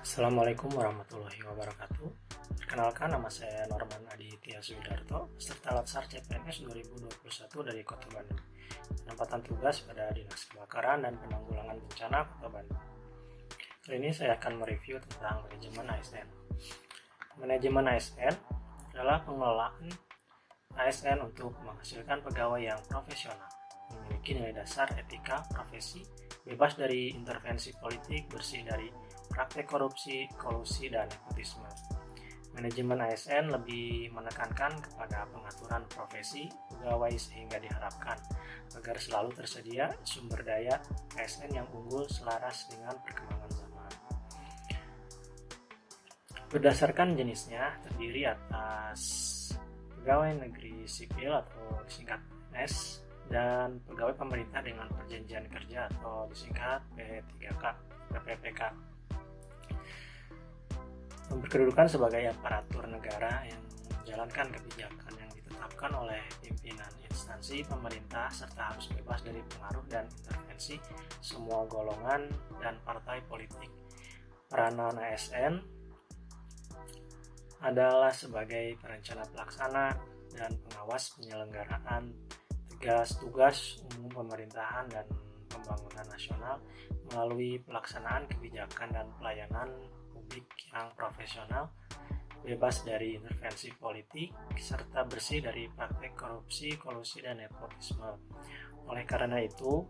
Assalamualaikum warahmatullahi wabarakatuh. Perkenalkan, nama saya Norman Aditya Suwidarto, peserta Latsar CPNS 2021 dari Kota Bandung. Penempatan tugas pada Dinas Kebakaran dan Penanggulangan Bencana Kota Bandung. Kali ini saya akan mereview tentang manajemen ASN. Manajemen ASN adalah pengelolaan ASN untuk menghasilkan pegawai yang profesional, memiliki nilai dasar etika profesi, bebas dari intervensi politik, bersih dari praktek korupsi, kolusi, dan nepotisme. Manajemen ASN lebih menekankan kepada pengaturan profesi pegawai sehingga diharapkan agar selalu tersedia sumber daya ASN yang unggul selaras dengan perkembangan zaman. Berdasarkan jenisnya, terdiri atas pegawai negeri sipil atau disingkat PNS dan pegawai pemerintah dengan perjanjian kerja atau disingkat P3K, PPPK. Berkedudukan sebagai aparatur negara yang menjalankan kebijakan yang ditetapkan oleh pimpinan instansi pemerintah serta harus bebas dari pengaruh dan intervensi semua golongan dan partai politik. Peranan ASN adalah sebagai perencana pelaksana dan pengawas penyelenggaraan tugas umum pemerintahan dan pembangunan nasional melalui pelaksanaan kebijakan dan pelayanan publik yang profesional, bebas dari intervensi politik, serta bersih dari praktek korupsi, kolusi, dan nepotisme. Oleh karena itu,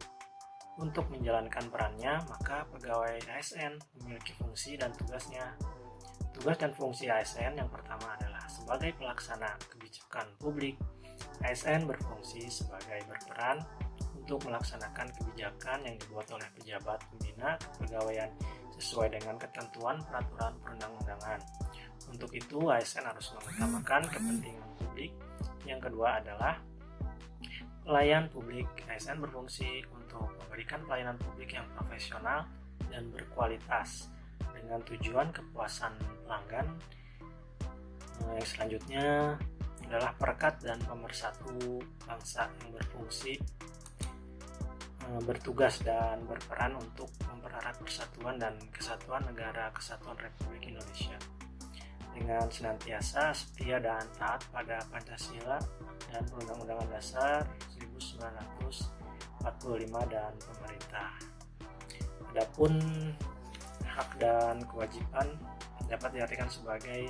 untuk menjalankan perannya, maka pegawai ASN memiliki fungsi dan tugasnya. Tugas dan fungsi ASN yang pertama adalah sebagai pelaksana kebijakan publik. ASN berfungsi sebagai berperan untuk melaksanakan kebijakan yang dibuat oleh pejabat pembina kepegawaian sesuai dengan ketentuan peraturan perundang-undangan. Untuk itu, ASN harus mengutamakan kepentingan publik. Yang kedua adalah pelayan publik. ASN berfungsi untuk memberikan pelayanan publik yang profesional dan berkualitas dengan tujuan kepuasan pelanggan. Yang selanjutnya adalah perekat dan pemersatu bangsa yang bertugas dan berperan untuk mempererat persatuan dan kesatuan negara kesatuan Republik Indonesia dengan senantiasa setia dan taat pada Pancasila dan Perundang-undangan Dasar 1945 dan pemerintah. Adapun hak dan kewajiban dapat diartikan sebagai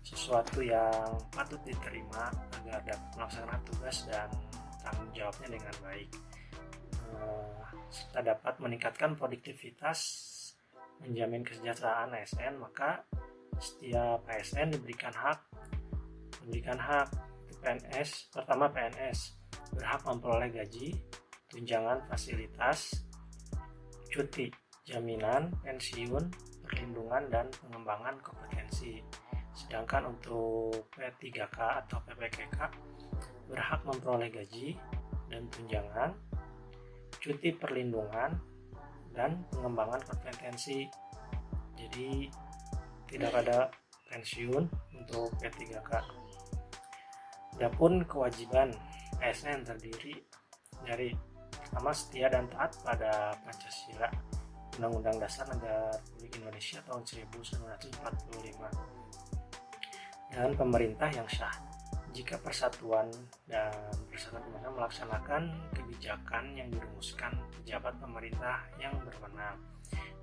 sesuatu yang patut diterima agar dapat melaksanakan tugas dan tanggung jawabnya dengan baik, serta dapat meningkatkan produktivitas, menjamin kesejahteraan ASN. Maka setiap ASN diberikan hak PNS. Pertama, PNS berhak memperoleh gaji, tunjangan fasilitas, cuti, jaminan, pensiun, perlindungan, dan pengembangan kompetensi. Sedangkan untuk P3K atau PPKK berhak memperoleh gaji dan tunjangan, cuti perlindungan, dan pengembangan kompetensi. Jadi tidak ada pensiun untuk P3K. Adapun kewajiban ASN terdiri dari pertama, setia dan taat pada Pancasila, Undang-Undang Dasar Negara Republik Indonesia tahun 1945, dan pemerintah yang sah. Jika persatuan dan persatuan pemerintah melaksanakan kebijakan yang dirumuskan pejabat pemerintah yang berwenang,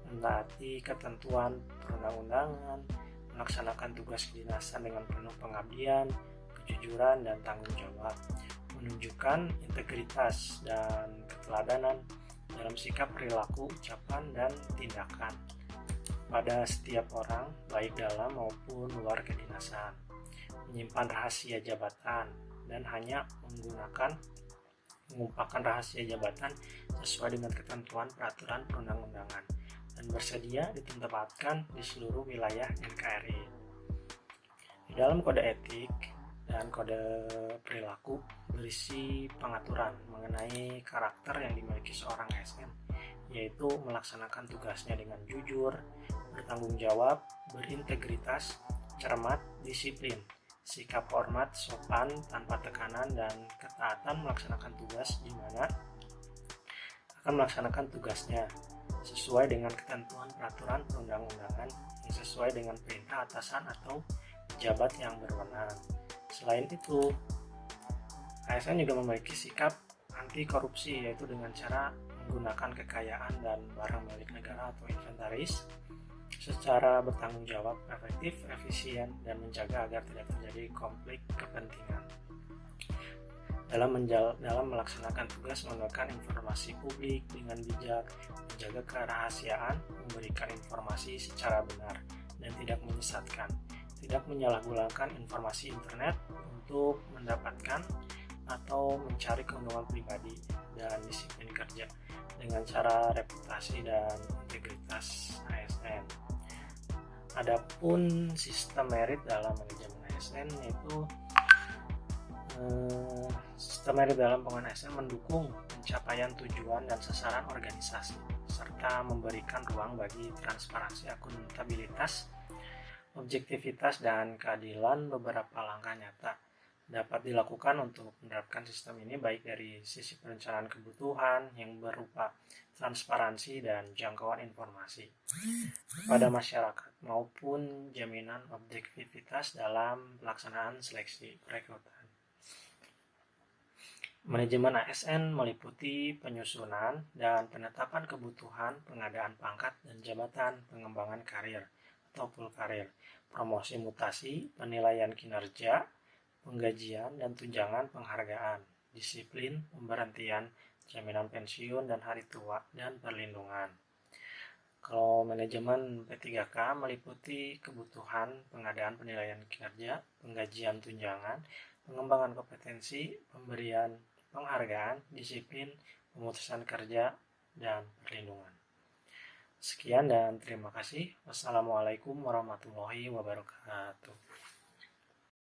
mentaati ketentuan perundang-undangan, melaksanakan tugas kedinasan dengan penuh pengabdian, kejujuran, dan tanggung jawab, menunjukkan integritas dan keteladanan dalam sikap, perilaku, ucapan, dan tindakan pada setiap orang, baik dalam maupun luar kedinasan, menyimpan rahasia jabatan dan hanya mengumpulkan rahasia jabatan sesuai dengan ketentuan peraturan perundang-undangan dan bersedia ditempatkan di seluruh wilayah NKRI. Di dalam kode etik dan kode perilaku berisi pengaturan mengenai karakter yang dimiliki seorang ASN, yaitu melaksanakan tugasnya dengan jujur, bertanggung jawab, berintegritas, cermat, disiplin, sikap hormat, sopan, tanpa tekanan, dan ketaatan melaksanakan tugas di mana akan melaksanakan tugasnya sesuai dengan ketentuan peraturan perundang-undangan sesuai dengan perintah atasan atau pejabat yang berwenang. Selain itu, ASN juga memiliki sikap anti korupsi, yaitu dengan cara menggunakan kekayaan dan barang milik negara atau inventaris secara bertanggung jawab, efektif, efisien, dan menjaga agar tidak terjadi konflik kepentingan. Dalam melaksanakan tugas mengumpulkan informasi publik dengan bijak, menjaga kerahasiaan, memberikan informasi secara benar dan tidak menyesatkan, tidak menyalahgunakan informasi internet untuk mendapatkan atau mencari keuntungan pribadi, dan disiplin kerja dengan cara reputasi dan integritas ASN. Adapun sistem merit dalam manajemen ASN yaitu sistem merit dalam pengelolaan ASN mendukung pencapaian tujuan dan sasaran organisasi serta memberikan ruang bagi transparansi, akuntabilitas, objektivitas, dan keadilan. Beberapa langkah nyata dapat dilakukan untuk menerapkan sistem ini, baik dari sisi perencanaan kebutuhan yang berupa transparansi dan jangkauan informasi kepada masyarakat maupun jaminan objektivitas dalam pelaksanaan seleksi perekrutan. Manajemen ASN meliputi penyusunan dan penetapan kebutuhan, pengadaan pangkat dan jabatan, pengembangan karir atau pool karir, promosi mutasi, penilaian kinerja, penggajian dan tunjangan penghargaan, disiplin, pemberhentian, jaminan pensiun dan hari tua, dan perlindungan. Kalau manajemen P3K meliputi kebutuhan, pengadaan penilaian kinerja, penggajian tunjangan, pengembangan kompetensi, pemberian penghargaan, disiplin, pemutusan kerja, dan perlindungan. Sekian dan terima kasih. Wassalamualaikum warahmatullahi wabarakatuh.